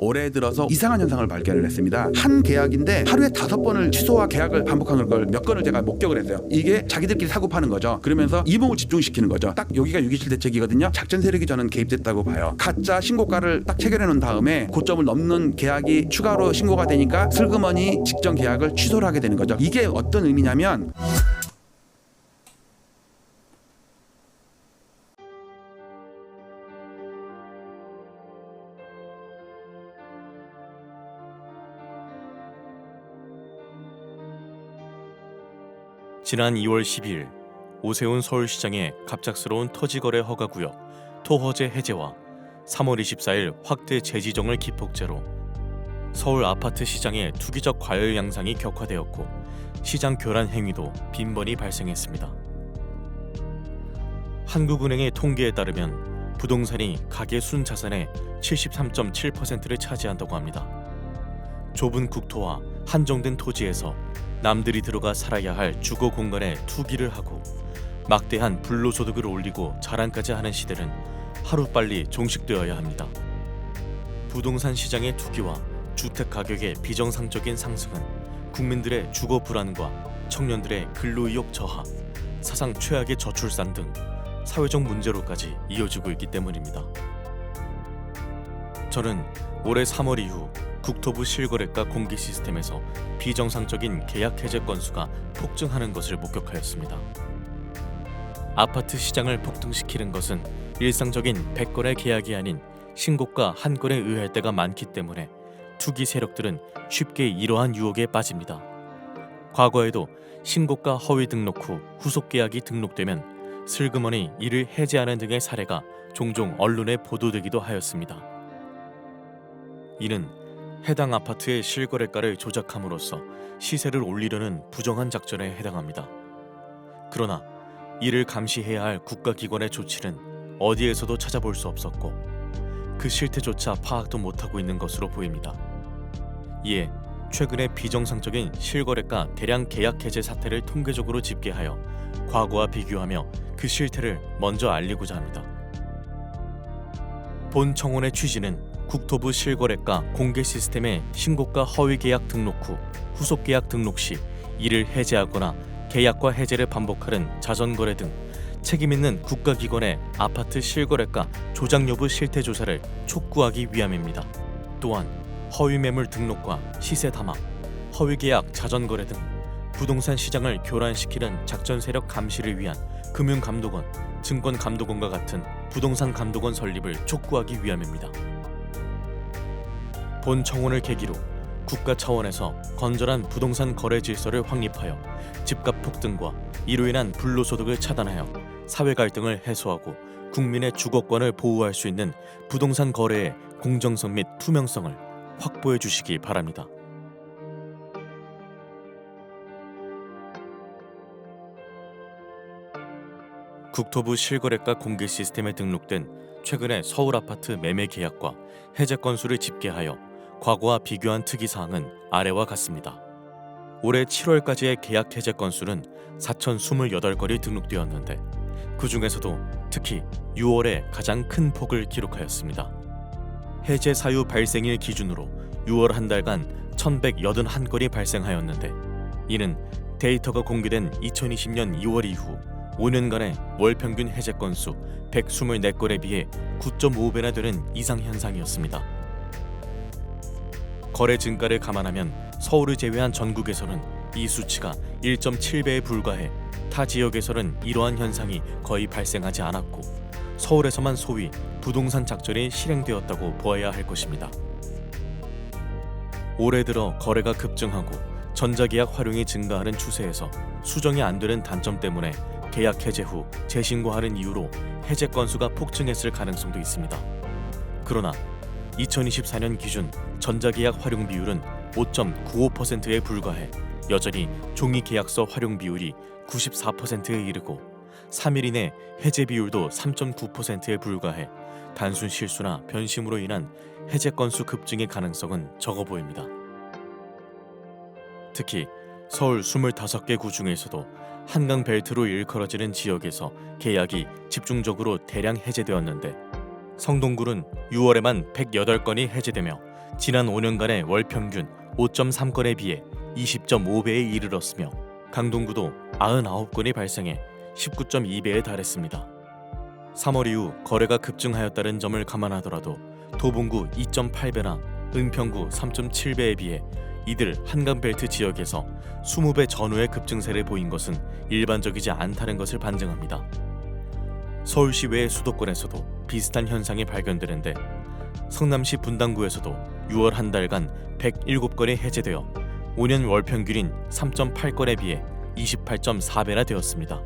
올해 들어서 이상한 현상을 발견을 했습니다. 한 계약인데 하루에 5번을 취소와 계약을 반복하는 걸 몇 건을 제가 목격을 했어요. 이게 자기들끼리 사고 파는 거죠. 그러면서 이목을 집중시키는 거죠. 딱 여기가 6.27 대책이거든요. 작전 세력이 저는 개입됐다고 봐요. 가짜 신고가를 딱 체결해 놓은 다음에 고점을 넘는 계약이 추가로 신고가 되니까 슬그머니 직전 계약을 취소를 하게 되는 거죠. 이게 어떤 의미냐면 지난 2월 12일 오세훈 서울시장의 갑작스러운 토지거래 허가구역 토허제 해제와 3월 24일 확대 재지정을 기폭제로 서울 아파트 시장의 투기적 과열 양상이 격화되었고 시장 교란 행위도 빈번히 발생했습니다. 한국은행의 통계에 따르면 부동산이 가계 순자산의 73.7%를 차지한다고 합니다. 좁은 국토와 한정된 토지에서 남들이 들어가 살아야 할 주거 공간에 투기를 하고 막대한 불로소득을 올리고 자랑까지 하는 시대는 하루빨리 종식되어야 합니다. 부동산 시장의 투기와 주택 가격의 비정상적인 상승은 국민들의 주거 불안과 청년들의 근로의욕 저하, 사상 최악의 저출산 등 사회적 문제로까지 이어지고 있기 때문입니다. 저는 올해 3월 이후 국토부 실거래가 공개 시스템에서 비정상적인 계약 해제 건수가 폭증하는 것을 목격하였습니다. 아파트 시장을 폭등시키는 것은 일상적인 100건의 계약이 아닌 신고가 한 건에 의할 때가 많기 때문에 투기 세력들은 쉽게 이러한 유혹에 빠집니다. 과거에도 신고가 허위 등록 후 후속 계약이 등록되면 슬그머니 이를 해제하는 등의 사례가 종종 언론에 보도되기도 하였습니다. 이는 해당 아파트의 실거래가를 조작함으로써 시세를 올리려는 부정한 작전에 해당합니다. 그러나 이를 감시해야 할 국가기관의 조치는 어디에서도 찾아볼 수 없었고 그 실태조차 파악도 못하고 있는 것으로 보입니다. 이에 최근에 비정상적인 실거래가 대량 계약 해제 사태를 통계적으로 집계하여 과거와 비교하며 그 실태를 먼저 알리고자 합니다. 본 청원의 취지는 국토부 실거래가 공개 시스템의 신고가 허위 계약 등록 후 후속 계약 등록 시 이를 해제하거나 계약과 해제를 반복하는 자전거래 등 책임있는 국가기관의 아파트 실거래가 조작 여부 실태 조사를 촉구하기 위함입니다. 또한 허위 매물 등록과 시세 담합, 허위 계약 자전거래 등 부동산 시장을 교란시키는 작전 세력 감시를 위한 금융감독원, 증권감독원과 같은 부동산 감독원 설립을 촉구하기 위함입니다. 본 청원을 계기로 국가 차원에서 건전한 부동산 거래 질서를 확립하여 집값 폭등과 이로 인한 불로소득을 차단하여 사회 갈등을 해소하고 국민의 주거권을 보호할 수 있는 부동산 거래의 공정성 및 투명성을 확보해 주시기 바랍니다. 국토부 실거래가 공개 시스템에 등록된 최근의 서울 아파트 매매 계약과 해제 건수를 집계하여 과거와 비교한 특이사항은 아래와 같습니다. 올해 7월까지의 계약 해제 건수는 4,028건이 등록되었는데 그 중에서도 특히 6월에 가장 큰 폭을 기록하였습니다. 해제 사유 발생일 기준으로 6월 한 달간 1,181건이 발생하였는데 이는 데이터가 공개된 2020년 2월 이후 5년간의 월 평균 해제 건수 124건에 비해 9.5배나 되는 이상 현상이었습니다. 거래 증가를 감안하면 서울을 제외한 전국에서는 이 수치가 1.7배에 불과해 타 지역에서는 이러한 현상이 거의 발생하지 않았고 서울에서만 소위 부동산 작전이 실행되었다고 보아야 할 것입니다. 올해 들어 거래가 급증하고 전자계약 활용이 증가하는 추세에서 수정이 안 되는 단점 때문에 계약 해제 후 재신고하는 이유로 해제 건수가 폭증했을 가능성도 있습니다. 그러나 2024년 기준 전자계약 활용 비율은 5.95%에 불과해 여전히 종이계약서 활용 비율이 94%에 이르고 3일 이내 해제 비율도 3.9%에 불과해 단순 실수나 변심으로 인한 해제 건수 급증의 가능성은 적어 보입니다. 특히 서울 25개 구 중에서도 한강 벨트로 일컬어지는 지역에서 계약이 집중적으로 대량 해제되었는데 성동구는 6월에만 108건이 해제되며 지난 5년간의 월 평균 5.3건에 비해 20.5배에 이르렀으며 강동구도 99건이 발생해 19.2배에 달했습니다. 3월 이후 거래가 급증하였다는 점을 감안하더라도 도봉구 2.8배나 은평구 3.7배에 비해 이들 한강벨트 지역에서 20배 전후의 급증세를 보인 것은 일반적이지 않다는 것을 반증합니다. 서울시 외의 수도권에서도 비슷한 현상이 발견되는데 성남시 분당구에서도 6월 한 달간 107건이 해제되어 5년 월 평균인 3.8건에 비해 28.4배나 되었습니다.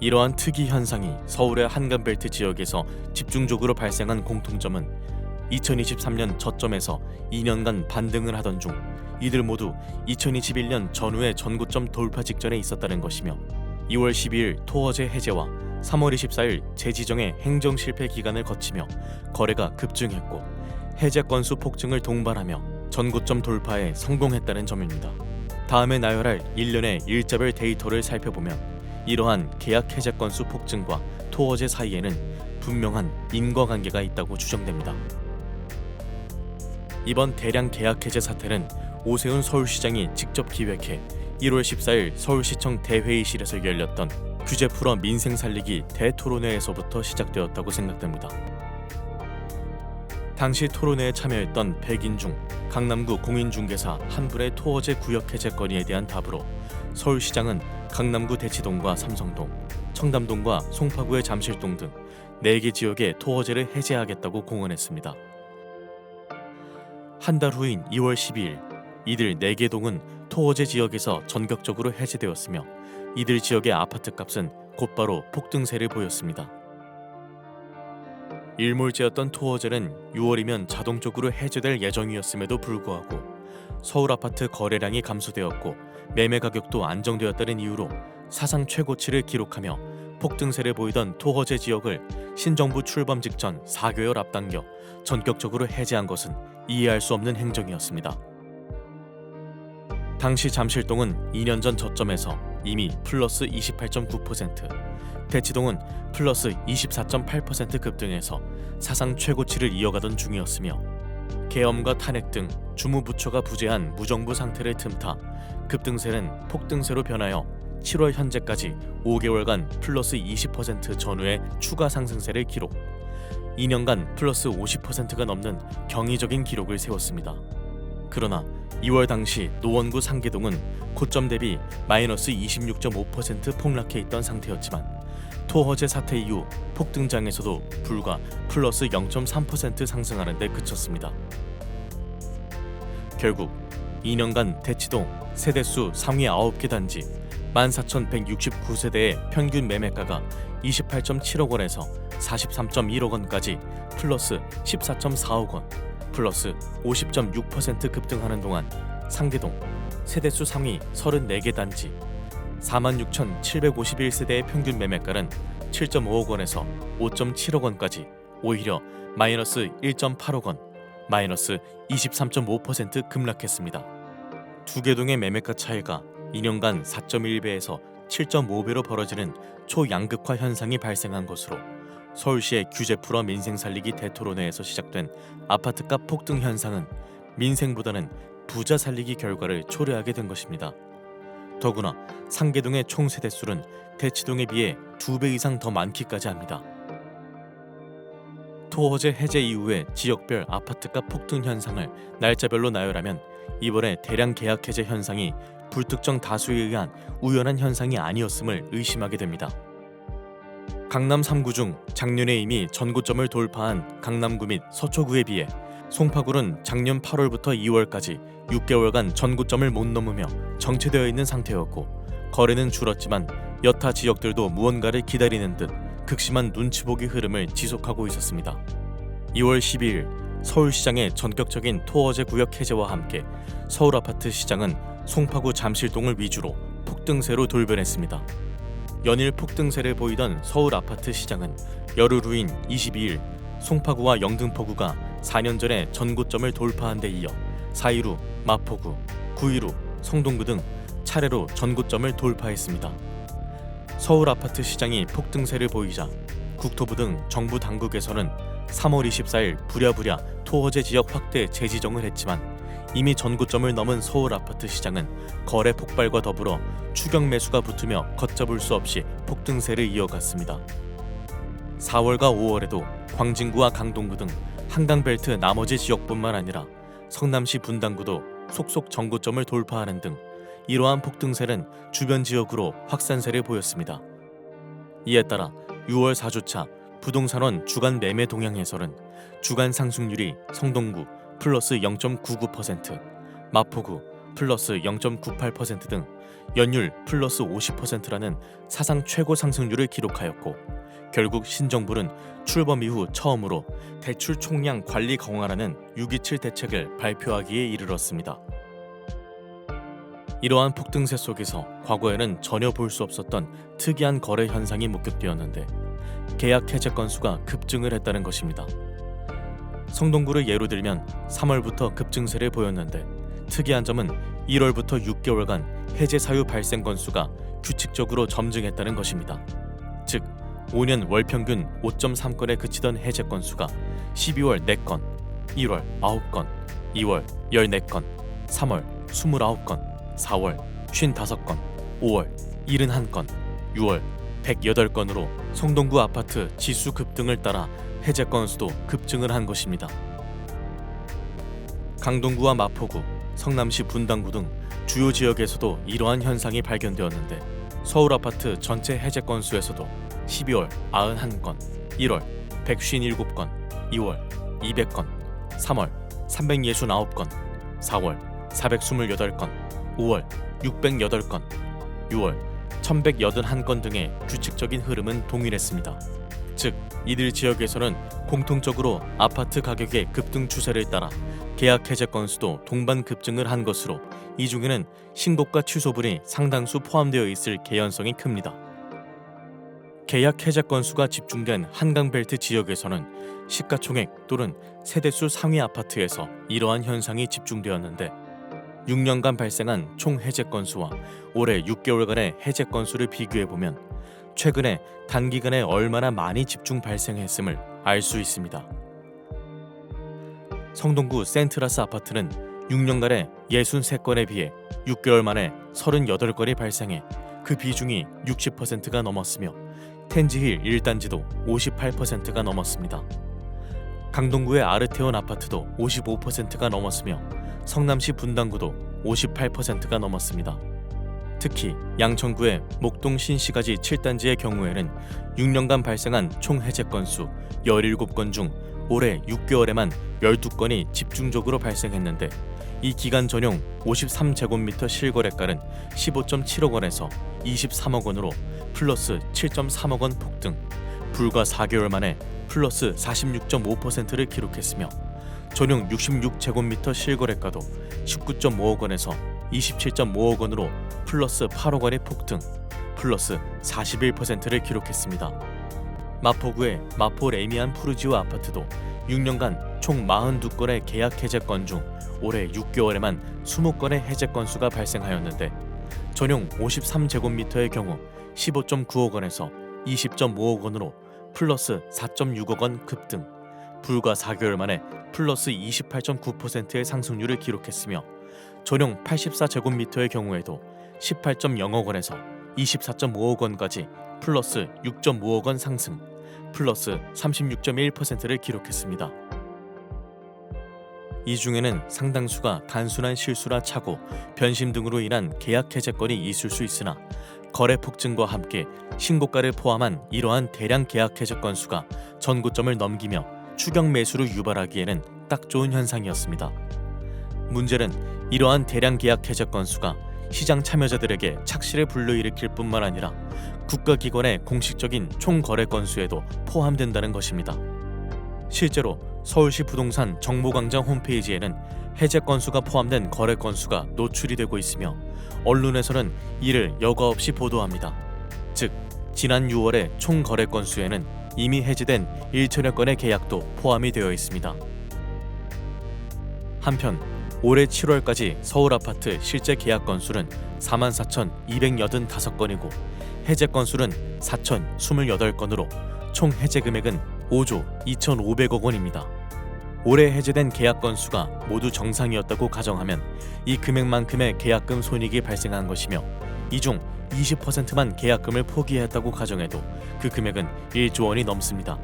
이러한 특이 현상이 서울의 한강벨트 지역에서 집중적으로 발생한 공통점은 2023년 저점에서 2년간 반등을 하던 중 이들 모두 2021년 전후의 전고점 돌파 직전에 있었다는 것이며 2월 12일 토어제 해제와 3월 24일 재지정의 행정 실패 기간을 거치며 거래가 급증했고 해제 건수 폭증을 동반하며 전고점 돌파에 성공했다는 점입니다. 다음에 나열할 1년의 일자별 데이터를 살펴보면 이러한 계약 해제 건수 폭증과 토어제 사이에는 분명한 인과관계가 있다고 추정됩니다. 이번 대량 계약 해제 사태는 오세훈 서울시장이 직접 기획해 1월 14일 서울시청 대회의실에서 열렸던 규제 풀어 민생 살리기 대토론회에서부터 시작되었다고 생각됩니다. 당시 토론회에 참여했던 100인 중 강남구 공인중개사 한 분의 토어제 구역 해제 건의에 대한 답으로 서울시장은 강남구 대치동과 삼성동, 청담동과 송파구의 잠실동 등 4개 지역의 토어제를 해제하겠다고 공언했습니다. 한 달 후인 2월 12일 이들 4개 동은 토어제 지역에서 전격적으로 해제되었으며 이들 지역의 아파트값은 곧바로 폭등세를 보였습니다. 일몰제였던 토어제는 6월이면 자동적으로 해제될 예정이었음에도 불구하고 서울 아파트 거래량이 감소되었고 매매 가격도 안정되었다는 이유로 사상 최고치를 기록하며 폭등세를 보이던 토어제 지역을 신정부 출범 직전 4개월 앞당겨 전격적으로 해제한 것은 이해할 수 없는 행정이었습니다. 당시 잠실동은 2년 전 저점에서 이미 플러스 28.9%, 대치동은 플러스 24.8% 급등해서 사상 최고치를 이어가던 중이었으며 계엄과 탄핵 등 주무부처가 부재한 무정부 상태를 틈타 급등세는 폭등세로 변하여 7월 현재까지 5개월간 플러스 20% 전후의 추가 상승세를 기록, 2년간 플러스 50%가 넘는 경이적인 기록을 세웠습니다. 그러나 2월 당시 노원구 상계동은 고점 대비 마이너스 26.5% 폭락해 있던 상태였지만 토허제 사태 이후 폭등장에서도 불과 플러스 0.3% 상승하는 데 그쳤습니다. 결국 2년간 대치동 세대수 상위 9개 단지 14,169세대의 평균 매매가가 28.7억 원에서 43.1억 원까지 플러스 14.4억 원, 플러스 50.6% 급등하는 동안 상계동 세대수 상위 34개 단지 46,751세대의 평균 매매가는 7.5억 원에서 5.7억 원까지 오히려 마이너스 1.8억 원, 마이너스 23.5% 급락했습니다. 두 개 동의 매매가 차이가 2년간 4.1배에서 7.5배로 벌어지는 초양극화 현상이 발생한 것으로 서울시의 규제 풀어 민생 살리기 대토론회에서 시작된 아파트값 폭등 현상은 민생보다는 부자 살리기 결과를 초래하게 된 것입니다. 더구나 상계동의 총 세대수는 대치동에 비해 2배 이상 더 많기까지 합니다. 토어제 해제 이후의 지역별 아파트값 폭등 현상을 날짜별로 나열하면 이번에 대량 계약 해제 현상이 불특정 다수에 의한 우연한 현상이 아니었음을 의심하게 됩니다. 강남 3구 중 작년에 이미 전고점을 돌파한 강남구 및 서초구에 비해 송파구는 작년 8월부터 2월까지 6개월간 전고점을 못 넘으며 정체되어 있는 상태였고 거래는 줄었지만 여타 지역들도 무언가를 기다리는 듯 극심한 눈치보기 흐름을 지속하고 있었습니다. 2월 12일 서울시장의 전격적인 토어제 구역 해제와 함께 서울 아파트 시장은 송파구 잠실동을 위주로 폭등세로 돌변했습니다. 연일 폭등세를 보이던 서울 아파트 시장은 열흘 후인 22일 송파구와 영등포구가 4년 전에 전고점을 돌파한 데 이어 4일 후 마포구, 9일 후 성동구 등 차례로 전고점을 돌파했습니다. 서울 아파트 시장이 폭등세를 보이자 국토부 등 정부 당국에서는 3월 24일 부랴부랴 토호제 지역 확대 재지정을 했지만 이미 전고점을 넘은 서울 아파트 시장은 거래 폭발과 더불어 추격 매수가 붙으며 걷잡을 수 없이 폭등세를 이어갔습니다. 4월과 5월에도 광진구와 강동구 등 한강벨트 나머지 지역뿐만 아니라 성남시 분당구도 속속 전고점을 돌파하는 등 이러한 폭등세는 주변 지역으로 확산세를 보였습니다. 이에 따라 6월 4주차 부동산원 주간 매매 동향 해설은 주간 상승률이 성동구 플러스 0.99%, 마포구 플러스 0.98% 등 연율 플러스 50%라는 사상 최고 상승률을 기록하였고, 결국 신정부는 출범 이후 처음으로 대출 총량 관리 강화라는 6.27 대책을 발표하기에 이르렀습니다. 이러한 폭등세 속에서 과거에는 전혀 볼 수 없었던 특이한 거래 현상이 목격되었는데 계약 해제 건수가 급증을 했다는 것입니다. 성동구를 예로 들면 3월부터 급증세를 보였는데 특이한 점은 1월부터 6개월간 해제 사유 발생 건수가 규칙적으로 점증했다는 것입니다. 즉 5년 월 평균 5.3건에 그치던 해제 건수가 12월 4건, 1월 9건, 2월 14건, 3월 29건, 4월 55건, 5월 71건, 6월 108건으로 성동구 아파트 지수 급등을 따라 해제 건수도 급증을 한 것입니다. 강동구와 마포구, 성남시 분당구 등 주요 지역에서도 이러한 현상이 발견되었는데 서울 아파트 전체 해제 건수에서도 12월 91건, 1월 157건, 2월 200건, 3월 369건, 4월 428건, 5월 608건, 6월 1181건 등의 규칙적인 흐름은 동일했습니다. 즉 이들 지역에서는 공통적으로 아파트 가격의 급등 추세를 따라 계약 해제 건수도 동반 급증을 한 것으로 이 중에는 신고가 취소분이 상당수 포함되어 있을 개연성이 큽니다. 계약 해제 건수가 집중된 한강벨트 지역에서는 시가총액 또는 세대수 상위 아파트에서 이러한 현상이 집중되었는데 6년간 발생한 총 해제 건수와 올해 6개월간의 해제 건수를 비교해보면 최근에 단기간에 얼마나 많이 집중 발생했음을 알 수 있습니다. 성동구 센트라스 아파트는 6년간에 63건에 비해 6개월 만에 38건이 발생해 그 비중이 60%가 넘었으며 텐지힐 1단지도 58%가 넘었습니다. 강동구의 아르테온 아파트도 55%가 넘었으며 성남시 분당구도 58%가 넘었습니다. 특히 양천구의 목동 신시가지 7단지의 경우에는 6년간 발생한 총 해제 건수 17건 중 올해 6개월에만 12건이 집중적으로 발생했는데 이 기간 전용 53제곱미터 실거래가는 15.7억 원에서 23억 원으로 플러스 7.3억 원 폭등, 불과 4개월 만에 플러스 46.5%를 기록했으며 전용 66제곱미터 실거래가도 19.5억 원에서 27.5억 원으로 플러스 8억 원의 폭등, 플러스 41%를 기록했습니다. 마포구의 마포 레미안 푸르지오 아파트도 6년간 총 42건의 계약 해제 건 중 올해 6개월에만 20건의 해제 건수가 발생하였는데 전용 53제곱미터의 경우 15.9억 원에서 20.5억 원으로 플러스 4.6억 원 급등, 불과 4개월 만에 플러스 28.9%의 상승률을 기록했으며 전용 84제곱미터의 경우에도 18.0억 원에서 24.5억 원까지 플러스 6.5억 원 상승, 플러스 36.1%를 기록했습니다. 이 중에는 상당수가 단순한 실수나 착오, 변심 등으로 인한 계약 해제건이 있을 수 있으나 거래 폭증과 함께 신고가를 포함한 이러한 대량 계약 해제 건수가 전고점을 넘기며 추격 매수를 유발하기에는 딱 좋은 현상이었습니다. 문제는 이러한 대량 계약 해제 건수가 시장 참여자들에게 착시를 불러일으킬 뿐만 아니라 국가기관의 공식적인 총 거래 건수에도 포함된다는 것입니다. 실제로 서울시 부동산 정보광장 홈페이지에는 해제 건수가 포함된 거래 건수가 노출이 되고 있으며 언론에서는 이를 여과 없이 보도합니다. 즉 지난 6월의 총 거래 건수에는 이미 해제된 1천여 건의 계약도 포함이 되어 있습니다. 한편 올해 7월까지 서울 아파트 실제 계약 건수는 44,285건이고 해제 건수는 4,028건으로 총 해제 금액은 5조 2,500억 원입니다. 올해 해제된 계약 건수가 모두 정상이었다고 가정하면 이 금액만큼의 계약금 손익이 발생한 것이며 이 중 20%만 계약금을 포기했다고 가정해도 그 금액은 1조 원이 넘습니다.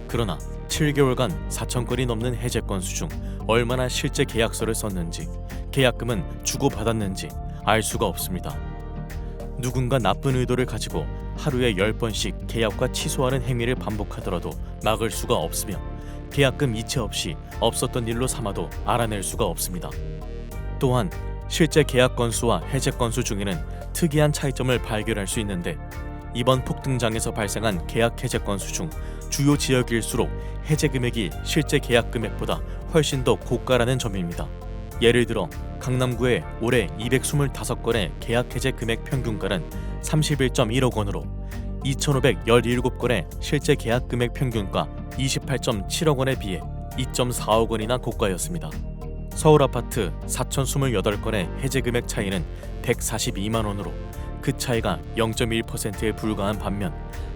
그러나 7개월간 4천 건이 넘는 해제 건수 중 얼마나 실제 계약서를 썼는지, 계약금은 주고받았는지 알 수가 없습니다. 누군가 나쁜 의도를 가지고 하루에 10번씩 계약과 취소하는 행위를 반복하더라도 막을 수가 없으며 계약금 이체 없이 없었던 일로 삼아도 알아낼 수가 없습니다. 또한 실제 계약 건수와 해제 건수 중에는 특이한 차이점을 발견할 수 있는데 이번 폭등장에서 발생한 계약 해제 건수 중 주요 지역일수록 해제 금액이 실제 계약 금액보다 훨씬 더 고가라는 점입니다. 예를 들어 강남구의 올해 225건의 계약 해제 금액 평균가는 31.1억 원으로 2,517건의 실제 계약 금액 평균가 28.7억 원에 비해 2.4억 원이나 고가였습니다. 서울 아파트 4,028건의 해제 금액 차이는 142만 원으로 그 차이가 0.1%에 불과한 반면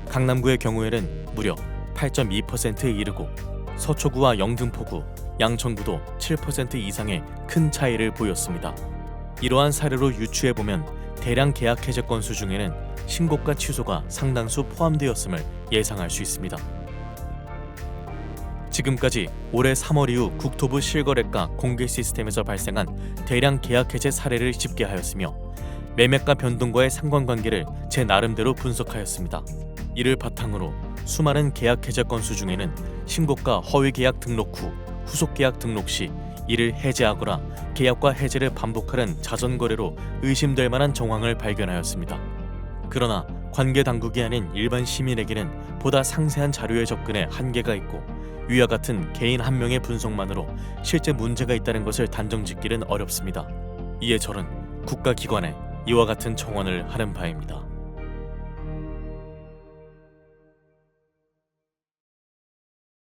강남구의 경우에는 무려 8.2%에 이르고 서초구와 영등포구, 양천구도 7% 이상의 큰 차이를 보였습니다. 이러한 사례로 유추해보면 대량 계약 해제 건수 중에는 신고가 취소가 상당수 포함되었음을 예상할 수 있습니다. 지금까지 올해 3월 이후 국토부 실거래가 공개 시스템에서 발생한 대량 계약 해제 사례를 집계하였으며 매매가 변동과의 상관관계를 제 나름대로 분석하였습니다. 이를 바탕으로 수많은 계약 해제 건수 중에는 신고가 허위 계약 등록 후 후속 계약 등록 시 이를 해제하거나 계약과 해제를 반복하는 자전거래로 의심될 만한 정황을 발견하였습니다. 그러나 관계 당국이 아닌 일반 시민에게는 보다 상세한 자료에 접근에 한계가 있고 위와 같은 개인 한 명의 분석만으로 실제 문제가 있다는 것을 단정짓기는 어렵습니다. 이에 저는 국가기관에 이와 같은 청원을 하는 바입니다.